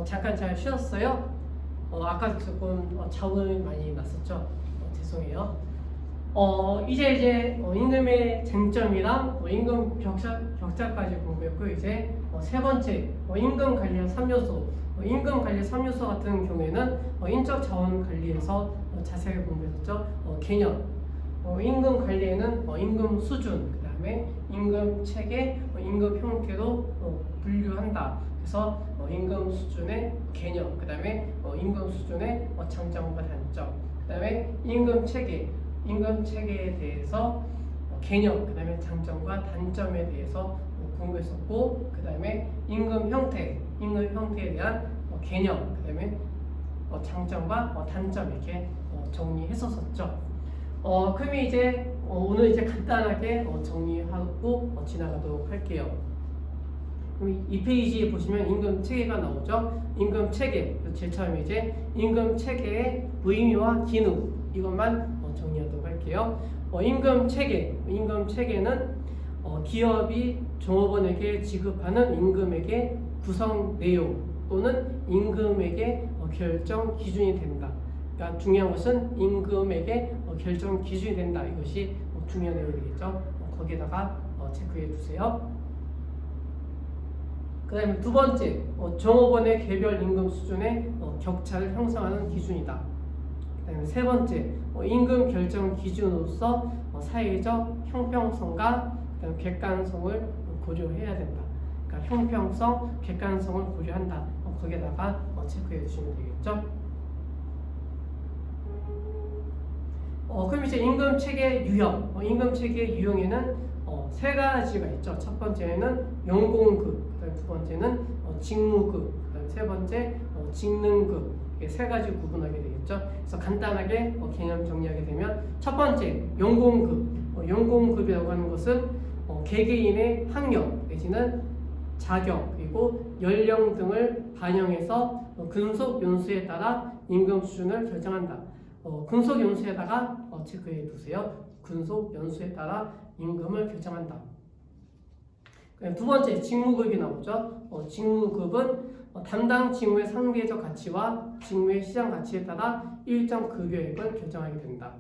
잠깐 잘 쉬었어요? 아까 조금 자운이 많이 났었죠? 죄송해요. 이제 임금의 쟁점이랑 임금 격차까지 공부했고, 이제 세 번째 임금 관리의 3요소. 임금 관리 3요소 같은 경우에는 인적 자원 관리에서 자세하게 공부했었죠. 개념. 임금 관리에는 임금 수준, 그 다음에 임금 체계, 임금 형태로 분류한다. 그래서 임금 수준의 개념, 그 다음에 임금 수준의 장점과 단점, 그 다음에 임금 체계에 대해서 개념, 그 다음에 장점과 단점에 대해서 공부했었고, 그 다음에 임금 형태에 대한 개념, 그 다음에 장점과 단점 이렇게 정리했었었죠. 그럼 이제 오늘 이제 간단하게 정리하고 지나가도록 할게요. 그럼 이 페이지에 보시면 임금 체계가 나오죠. 임금 체계, 제일 처음에 이제 임금 체계의 의미와 기능, 이것만 정리하도록 할게요. 임금 체계는 기업이 종업원에게 지급하는 임금액의 구성 내용 또는 임금액의 결정 기준이 된다. 그러니까 중요한 것은 임금액의 결정 기준이 된다. 이것이 중요한 내용이 되겠죠. 거기에다가 체크해 두세요. 그 다음에 두 번째, 종업원의 개별 임금 수준의 격차를 형성하는 기준이다. 그 다음에 세 번째, 임금 결정 기준으로서 사회적 형평성과 그다음에 객관성을 고려해야 된다. 그러니까 형평성, 객관성을 고려한다. 거기에다가 체크해 주시면 되겠죠. 그럼 이제 임금 체계 유형, 임금 체계 유형에는 세 가지가 있죠. 첫 번째는 연공급, 그다음에 두 번째는 직무급, 그다음에 세 번째 직능급. 이게 세 가지 구분하게 되겠죠. 그래서 간단하게 개념 정리하게 되면 첫 번째 연공급, 연공급이라고 하는 것은 개개인의 학력 내지는 자격 그리고 연령 등을 반영해서 근속 연수에 따라 임금 수준을 결정한다. 근속 연수에다가 체크해 두세요. 근속 연수에 따라 임금을 결정한다. 두 번째 직무급이 나오죠. 직무급은 담당 직무의 상대적 가치와 직무의 시장 가치에 따라 일정 급여액을 결정하게 된다.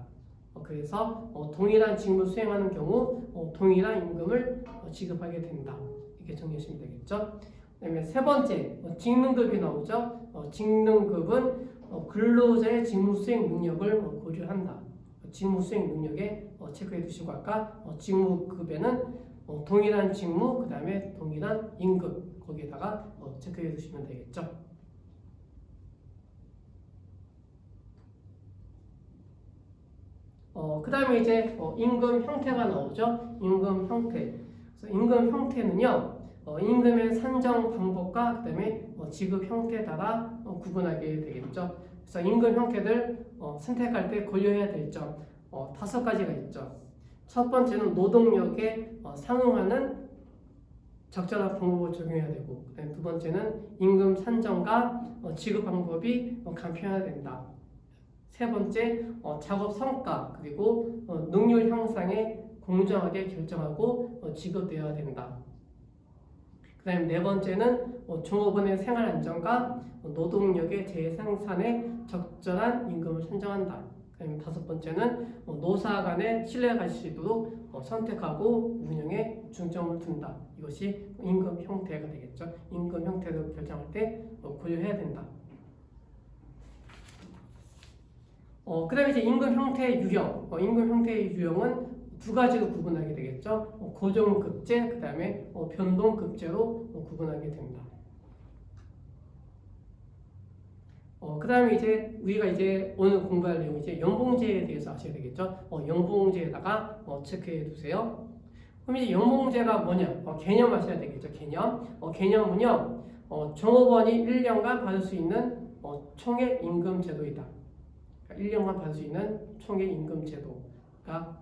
그래서 동일한 직무 수행하는 경우 동일한 임금을 지급하게 된다. 이렇게 정리하시면 되겠죠. 그다음에 세 번째 직능급이 나오죠. 직능급은 근로자의 직무 수행 능력을 고려한다. 직무 수행 능력에 체크해 두시고 아까 직무급에는 동일한 직무, 그 다음에 동일한 임금 거기에다가 체크해 두시면 되겠죠. 그 다음에 이제 임금 형태가 나오죠. 임금 형태. 그래서 임금 형태는요, 임금의 산정 방법과 그 다음에 지급 형태에 따라 구분하게 되겠죠. 그래서 임금 형태들 선택할 때 고려해야 될 점 5가지가 있죠. 첫 번째는 노동력에 상응하는 적절한 방법을 적용해야 되고, 두 번째는 임금 산정과 지급 방법이 간편해야 된다. 세 번째, 작업 성과 그리고 능률 향상에 공정하게 결정하고 지급되어야 된다. 그 다음에 네 번째는 종업원의 생활 안정과 노동력의 재생산에 적절한 임금을 산정한다. 그 다음에 다섯 번째는 노사 간의 신뢰가 가질 수 있도록 선택하고 운영에 중점을 둔다. 이것이 임금 형태가 되겠죠. 임금 형태를 결정할 때 고려해야 된다. 그 다음에 이제 임금 형태의 유형. 임금 형태의 유형은 두 가지로 구분하게 되겠죠. 고정급제, 그 다음에 변동급제로 구분하게 됩니다. 그 다음에 이제 우리가 이제 오늘 공부할 내용 이제 연봉제에 대해서 아셔야 되겠죠. 연봉제에다가 체크해 두세요. 그럼 이제 연봉제가 뭐냐? 개념 아셔야 되겠죠. 개념은요, 종업원이 1년간 받을 수 있는 총액 임금 제도이다. 그러니까 1년간 받을 수 있는 총액 임금 제도가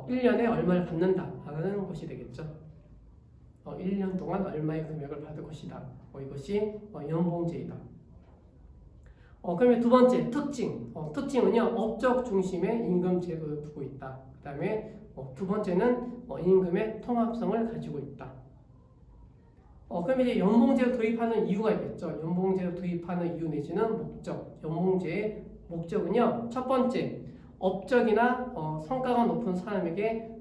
1년에 얼마를 받는다라는 것이 되겠죠. 1년 동안 얼마의 금액을 받을 것이다. 이것이 연봉제이다. 그러면 두 번째 특징은요, 업적 중심의 임금 제도를 두고 있다. 그 다음에 두 번째는 임금의 통합성을 가지고 있다. 그럼 이제 연봉제를 도입하는 이유가 있겠죠. 연봉제를 도입하는 이유 내지는 목적. 연봉제의 목적은요. 첫 번째, 업적이나 성과가 높은 사람에게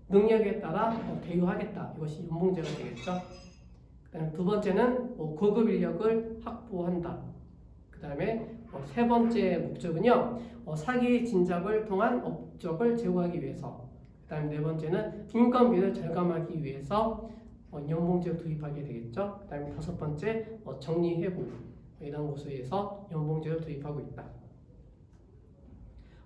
능력에 따라 대우하겠다. 이것이 연봉제가 되겠죠. 그다음에 두 번째는 고급 인력을 확보한다. 그다음에 세 번째 목적은요. 사기 진작을 통한 업적을 제고하기 위해서. 그다음에 네 번째는 인건비를 절감하기 위해서 연봉제를 도입하게 되겠죠. 그다음에 다섯 번째 정리해고 이런 것에 의해서 연봉제를 도입하고 있다.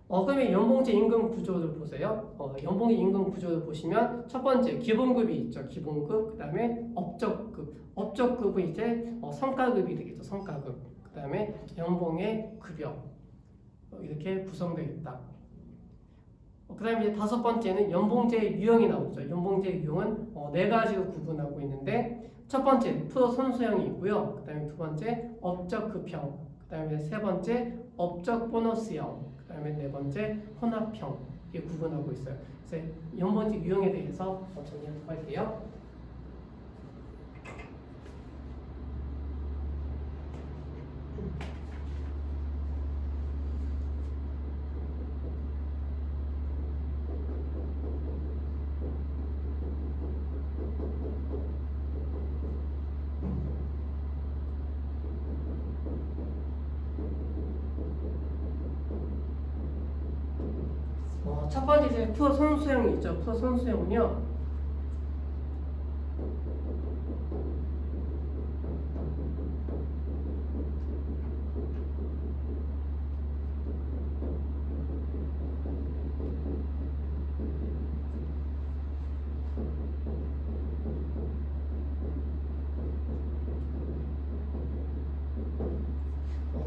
그러면 연봉제 임금 구조를 보세요. 연봉 임금 구조를 보시면 첫 번째 기본급이 있죠. 기본급. 그다음에 업적급. 업적급은 이제 성과급이 되겠죠. 성과급. 그다음에 연봉의 급여 이렇게 구성되어 있다. 그다음에 이제 다섯 번째는 연봉제의 유형이 나오죠. 연봉제의 유형은 네 가지로 구분하고 있는데 첫 번째 프로 선수형이 있고요. 그다음에 두 번째 업적 급형. 그다음에 세 번째 업적 보너스형. 그다음에 네 번째 혼합형 이렇게 구분하고 있어요. 그래서 연봉제 유형에 대해서 정리하도록 할게요. 첫 번째 이제 프로 선수형이 있죠. 프로 선수형은요.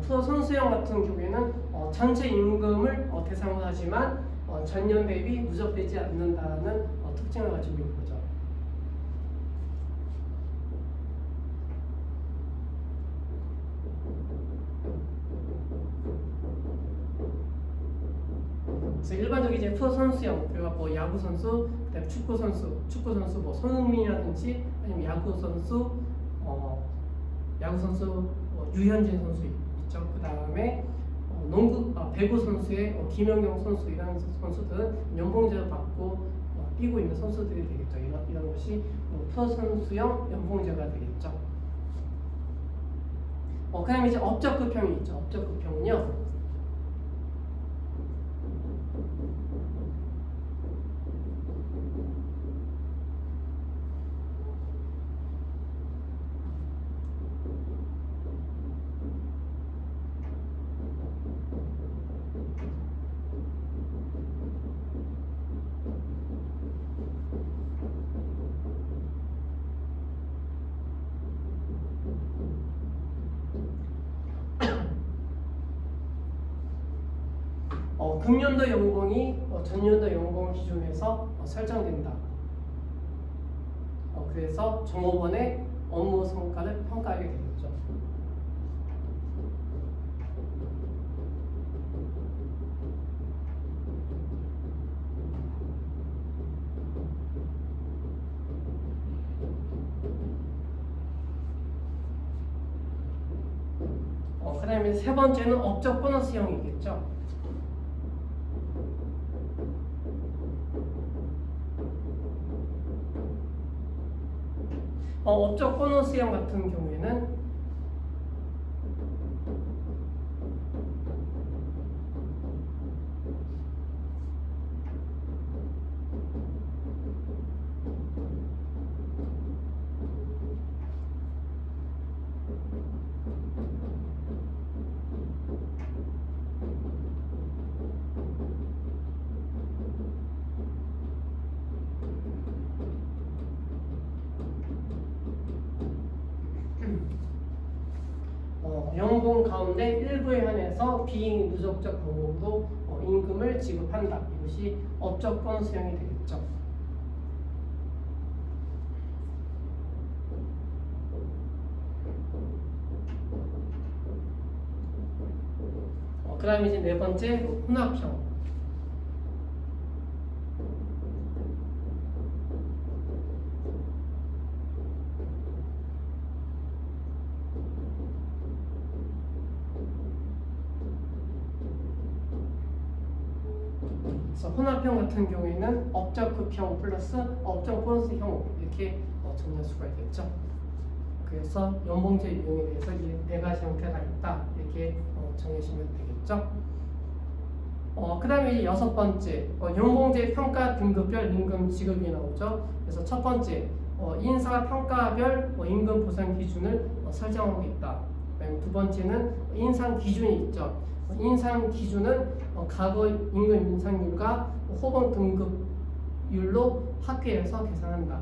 프로 선수형 같은 경우에는 전체 임금을 대상으로 하지만 전년 대비 누적되지 않는다는 특징을 가지고 있는 거죠. 그래서 일반적인 이제 프로 선수형, 그리고 뭐 야구 선수, 그다음에 축구 선수 뭐 손흥민이라든지 아니면 야구 선수 유현진 선수 있죠. 그다음에 배구 선수의 김연경 선수 이런 선수들은 연봉제를 받고 뛰고 있는 선수들이 되겠죠. 이런 것이 프로 선수형 연봉제가 되겠죠. 그다음에 이제 업적급형이 있죠. 업적급형은요. 금년도 연봉이 전년도 연봉 기준에서 설정된다. 그래서 종업원의 업무 성과를 평가하게 되겠죠. 그 다음에 세 번째는 업적 보너스형이겠죠. 업적 보너스형 같은 경우에는 연봉 가운데 일부에 한해서 비누적적 방법으로 임금을 지급한다. 이것이 업적 보너스형이 되겠죠. 그 다음에 이제 네 번째 혼합형. 그래서 혼합형 같은 경우에는 업적 극형 플러스 업적 보너스 형 이렇게 정리할 수가 있겠죠. 그래서 연봉제 유형에 대해서 이 네 가지 형태가 있다 이렇게 정해주시면 되겠죠. 그 다음에 이제 여섯 번째 연봉제 평가 등급별 임금 지급이 나오죠. 그래서 첫 번째 인사 평가별 임금 보상 기준을 설정하고 있다. 그다음에 두 번째는 인상 기준이 있죠. 인상 기준은 과거 임금 인상률과 호봉 등급율로 합계해서 계산한다.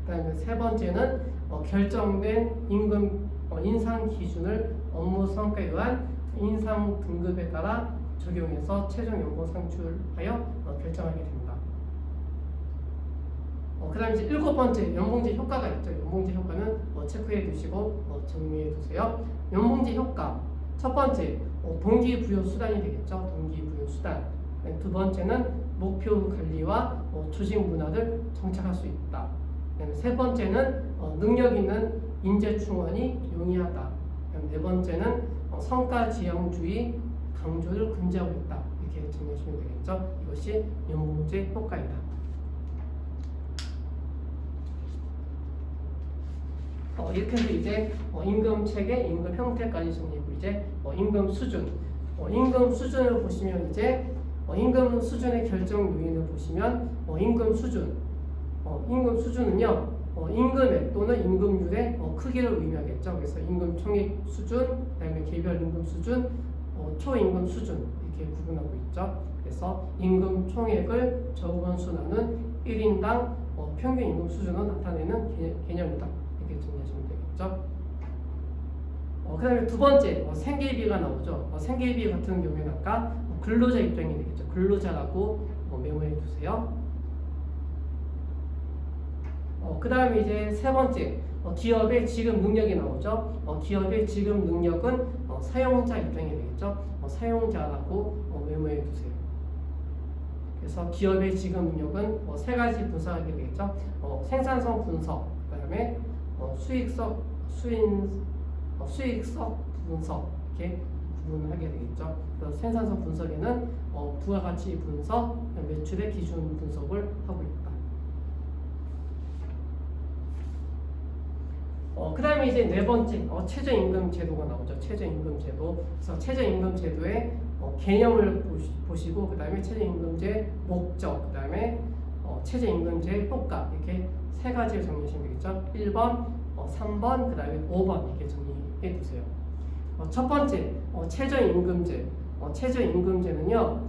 그다음에 세 번째는 결정된 임금 인상 기준을 업무 성과에 의한 인상 등급에 따라 적용해서 최종 연봉 상출하여 결정하게 된다. 그다음에 이제 일곱 번째 연봉제 효과가 있죠. 연봉제 효과는 체크해 두시고 정리해 두세요. 연봉제 효과 첫 번째 동기부여 수단이 되겠죠. 동기부여 수단. 두 번째는 목표 관리와 조직 문화를 정착할 수 있다. 세 번째는 능력 있는 인재 충원이 용이하다. 네 번째는 성과 지향주의 강조를 금지하고 있다. 이렇게 정리하시면 되겠죠. 이것이 연봉제 효과이다. 이렇게 해서 이제 임금 체계, 임금 형태까지 정리했고 이제 임금 수준. 임금 수준을 보시면 이제 임금 수준의 결정 요인을 보시면 임금 수준. 임금 수준은요 임금액 또는 임금률의 크기를 의미하겠죠. 그래서 임금 총액 수준, 그다음에 개별 임금 수준, 초임금 수준 이렇게 구분하고 있죠. 그래서 임금 총액을 저원수 나눈 1인당 평균 임금 수준을 나타내는 개념이다. 이렇게 정리하시면 되겠죠. 그 다음에 두 번째 생계비가 나오죠. 생계비 같은 경우에는 아까 근로자 입장이 되겠죠. 근로자라고 메모해 두세요. 그 다음에 이제 세 번째 기업의 지급 능력이 나오죠. 기업의 지급 능력은 사용자 입장이 되겠죠. 사용자라고 메모해 두세요. 그래서 기업의 지급 능력은 세 가지 분석하게 되겠죠. 생산성 분석, 그 다음에 수익성 분석 이렇게 구분하게 되겠죠. 그래서 생산성 분석에는 부가가치 분석, 매출의 기준 분석을 하고 있다. 그 다음에 이제 네 번째 최저임금 제도가 나오죠. 최저임금 제도. 그래서 최저임금 제도의 개념을 보시고 그 다음에 최저임금제 목적, 그 다음에 최저임금제 효과 이렇게 세 가지를 정리하시면 되겠죠. 1번, 3번, 그 다음에 5번 이렇게 정리해 두세요. 첫 번째 최저임금제. 최저임금제는요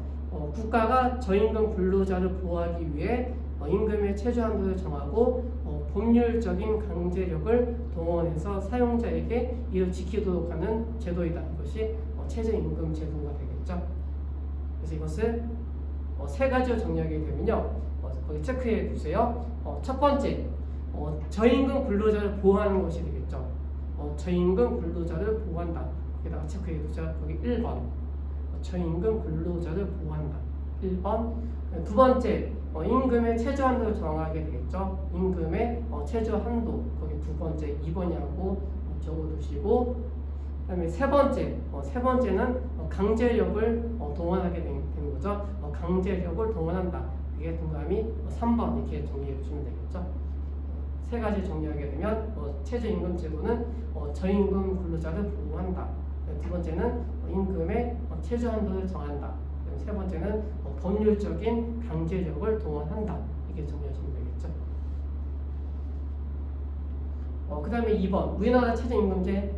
국가가 저임금 근로자를 보호하기 위해 임금의 최저한도를 정하고 법률적인 강제력을 동원해서 사용자에게 이를 지키도록 하는 제도이다. 이것이 최저임금 제도가 되겠죠. 그래서 이것을 세 가지로 정리하게 되면요 거기 체크해 두세요. 첫 번째 저임금 근로자를 보호하는 것이 되겠죠. 저임금 근로자를 보호한다. 여기다가 체크해 두세요. 거기 1번 저임금 근로자를 보호한다. 1번. 두 번째 임금의 최저한도를 정하게 되겠죠. 임금의 최저한도 거기 두 번째 2번이라고 적어두시고 그다음에 세 번째는 강제력을 동원하게 되는 거죠. 강제력을 동원한다. 이게 동감이 3번 이렇게 정리해 주시면 되겠죠. 세 가지 정리하게 되면 최저임금 제도는 저임금 근로자를 보호한다. 두 번째는 임금의 최저한도를 정한다. 세 번째는 법률적인 강제력을 동원한다. 이렇게 정리하시면 되겠죠. 그 다음에 2번 우리나라 최저임금제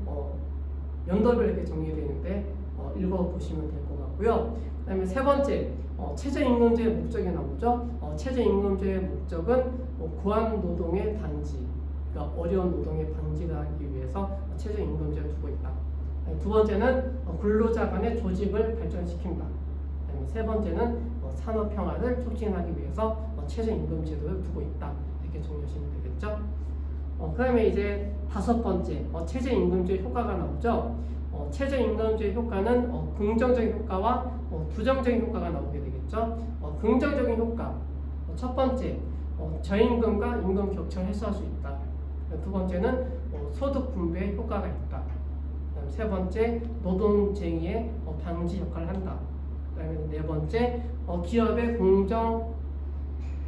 연도별 이렇게 정리되어 있는데 읽어보시면 될 것 같고요. 그 다음에 세 번째 최저임금제의 목적이 나오죠. 최저임금제의 목적은 고환노동의 방지, 그러니까 어려운 노동의 방지를 하기 위해서 최저임금제를 두고 있다. 두 번째는 근로자 간의 조직을 발전시킨다. 세 번째는 산업 평화를 촉진하기 위해서 최저임금 제도를 두고 있다. 이렇게 정리하시면 되겠죠. 그 다음에 이제 다섯 번째 최저임금제 효과가 나오죠. 최저임금제 효과는 긍정적인 효과와 부정적인 효과가 나오게 되겠죠. 긍정적인 효과 첫 번째 저임금과 임금 격차를 해소할 수 있다. 두 번째는 소득 분배에 효과가 있다. 세 번째 노동쟁의의 방지 역할을 한다. 그다음에 네 번째, 기업의 공정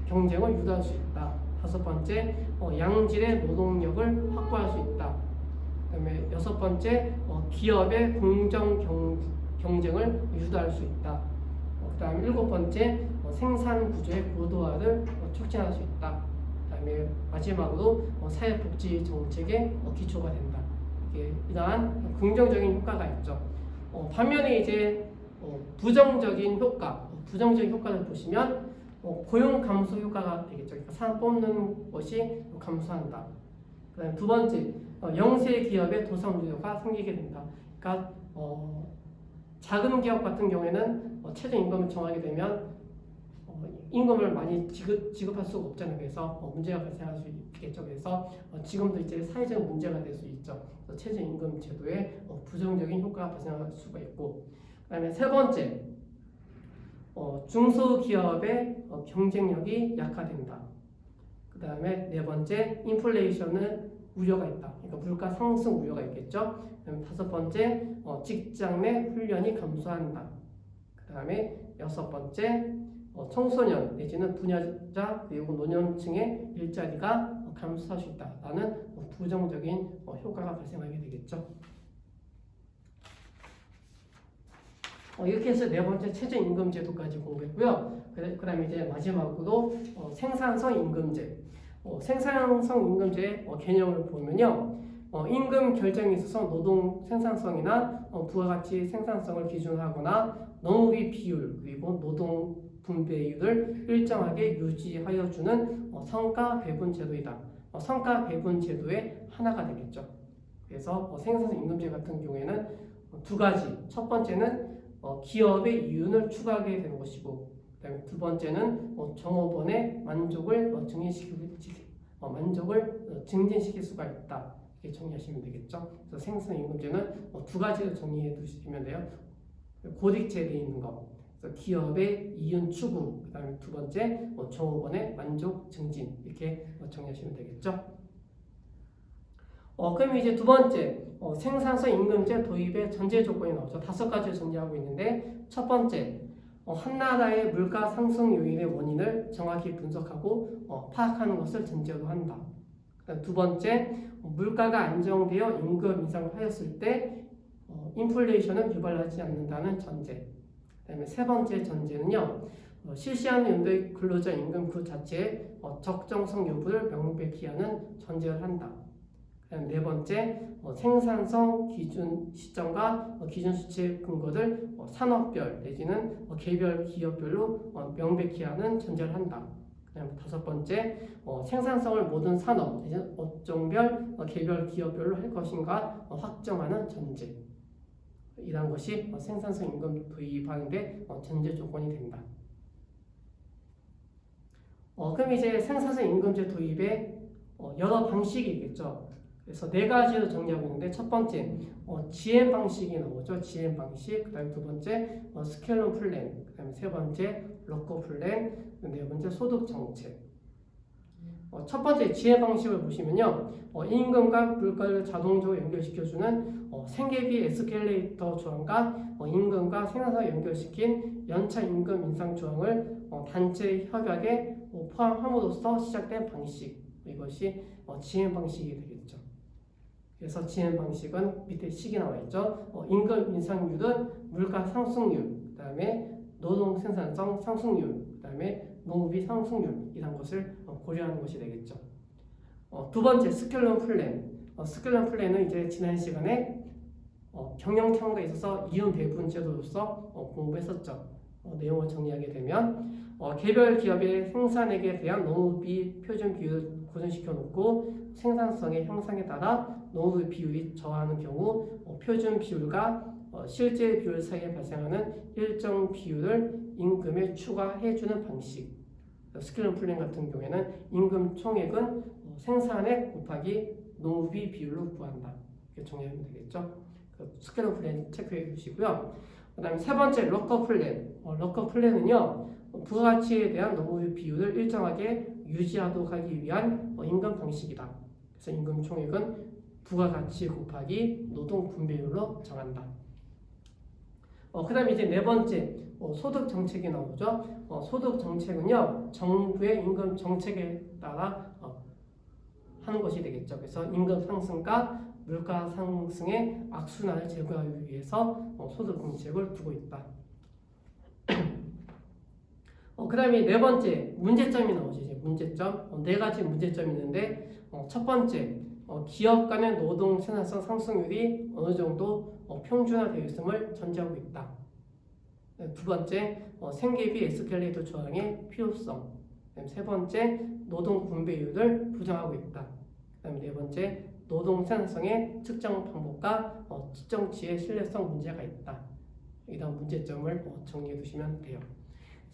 경쟁을 유도할 수 있다. 다섯 번째, 양질의 노동력을 확보할 수 있다. 그다음에 여섯 번째, 기업의 공정 경쟁을 유도할 수 있다. 그다음에 일곱 번째, 생산 구조의 고도화를 촉진할 수 있다. 그다음에 마지막으로 사회복지 정책의 기초가 된다. 이게 이러한 긍정적인 효과가 있죠. 반면에 이제 부정적인 효과를 보시면 고용 감소 효과가 되겠죠. 그러니까 사람 뽑는 것이 감소한다. 그다음에 두 번째, 영세 기업의 도산 우려가 생기게 된다. 그러니까 작은 기업 같은 경우에는 최저 임금을 정하게 되면 임금을 많이 지급할 수가 없잖아요. 그래서 문제가 발생할 수 있겠죠. 그래서 지금도 이제 사회적 문제가 될 수 있죠. 최저 임금 제도에 부정적인 효과가 발생할 수가 있고, 그다음에 세 번째, 중소기업의 경쟁력이 약화된다. 그 다음에 네 번째, 인플레이션은 우려가 있다. 그러니까 물가 상승 우려가 있겠죠. 그다음에 다섯 번째, 직장 내 훈련이 감소한다. 그 다음에 여섯 번째, 청소년 내지는 분야자 그리고 노년층의 일자리가 감소할 수 있다라는 부정적인 효과가 발생하게 되겠죠. 이렇게 해서 네 번째 최저임금 제도까지 공부했고요. 그 다음에 이제 마지막으로 생산성 임금제. 생산성 임금제의 개념을 보면요. 임금 결정에 있어서 노동 생산성이나 부가가치 생산성을 기준으로 하거나 농업의 비율 그리고 노동 분배율을 일정하게 유지하여 주는 성과 배분 제도이다. 성과 배분 제도의 하나가 되겠죠. 그래서 생산성 임금제 같은 경우에는 두 가지. 첫 번째는 기업의 이윤을 추구하게 되는 것이고, 그다음에 두 번째는 종업원의 만족을 증진시킬 수가 있다. 이렇게 정리하시면 되겠죠. 그래서 생산성 임금제는 두 가지를 정리해 두시면 돼요. 고딕체에 되어 있는 거, 그래서 기업의 이윤 추구, 그다음에 두 번째 종업원의 만족 증진 이렇게 정리하시면 되겠죠. 그럼 이제 두 번째, 생산성 임금제 도입의 전제 조건이 나오죠. 다섯 가지를 정리하고 있는데, 첫 번째, 한 나라의 물가 상승 요인의 원인을 정확히 분석하고 파악하는 것을 전제로 한다. 두 번째, 물가가 안정되어 임금 인상을 하였을 때 인플레이션은 유발하지 않는다는 전제. 그다음에 세 번째 전제는요, 실시하는 연도의 근로자 임금 그 자체의 적정성 여부를 명백히 하는 전제를 한다. 네 번째, 생산성 기준 시점과 기준 수치 근거를 산업별 내지는 개별 기업별로 명백히 하는 전제를 한다. 그다음 다섯 번째, 생산성을 모든 산업 내지는 업종별 개별 기업별로 할 것인가 확정하는 전제. 이러한 것이 생산성 임금 도입하는데 전제 조건이 된다. 그럼 이제 생산성 임금제 도입의 여러 방식이 있겠죠. 그래서 네 가지로 정리하고 있는데, 첫 번째, GM 방식이 나오죠. GM 방식. 그다음에 두 번째, 스켈론 플랜. 그다음에 세 번째, 럭커 플랜. 네 번째, 소득 정책. 첫 번째 GM 방식을 보시면요, 임금과 물가를 자동적으로 연결시켜주는 생계비 에스컬레이터 조항과 임금과 생산성을 연결시킨 연차 임금 인상 조항을 단체 협약에 포함함으로써 시작된 방식. 이것이 GM 방식이 되겠죠. 그래서 GM 방식은 밑에 식이 나와 있죠. 임금 인상률은 물가 상승률, 그다음에 노동 생산성 상승률, 그다음에 농업비 상승률 이런 것을 고려하는 것이 되겠죠. 두 번째 스켈론 플랜. 스켈론 플랜은 이제 지난 시간에 경영 창구에 있어서 이윤 배분 제도로서 공부했었죠. 내용을 정리하게 되면 개별 기업의 생산액에 대한 농업비 표준 비율을 고정시켜 놓고 생산성의 형상에 따라 농업의 비율이 저하는 경우 표준 비율과 실제 비율 사이에 발생하는 일정 비율을 임금에 추가해주는 방식. 스켈론 플랜 같은 경우에는 임금 총액은 생산액 곱하기 농업비 비율로 구한다. 이렇게 정리하면 되겠죠. 스켈론 플랜 체크해 주시고요. 그 다음에 세 번째 럭커 플랜. 럭커 플랜은요, 부가가치에 대한 농업의 비율을 일정하게 유지하도록 하기 위한 임금 방식이다. 그래서 임금 총액은 부가가치 곱하기 노동 분배율로 정한다. 그 다음에 이제 네 번째, 소득 정책이 나오죠. 소득 정책은요, 정부의 임금 정책에 따라 하는 것이 되겠죠. 그래서 임금 상승과 물가 상승의 악순환을 제거하기 위해서 소득 정책을 두고 있다. 그 다음에 네 번째 문제점이 나오죠. 이제 문제점. 네 가지 문제점이 있는데 첫 번째 기업 간의 노동 생산성 상승률이 어느 정도 평준화되어 있음을 전제하고 있다. 두 번째 생계비 에스컬레이터 조항의 필요성. 세 번째 노동 분배율을 부정하고 있다. 그다음에 네 번째 노동 생산성의 측정 방법과 측정치의 신뢰성 문제가 있다. 이런 문제점을 정리해 두시면 돼요.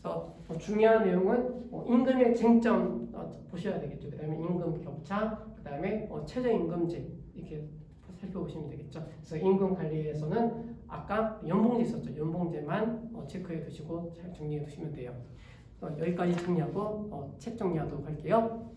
그래서 중요한 내용은 임금의 쟁점 보셔야 되겠죠. 그다음에 임금 격차, 그다음에 최저임금제 이렇게 살펴보시면 되겠죠. 그래서 임금 관리에서는 아까 연봉제 있었죠. 연봉제만 체크해 두시고 잘 정리해 두시면 돼요. 여기까지 정리하고 책 정리하도록 할게요.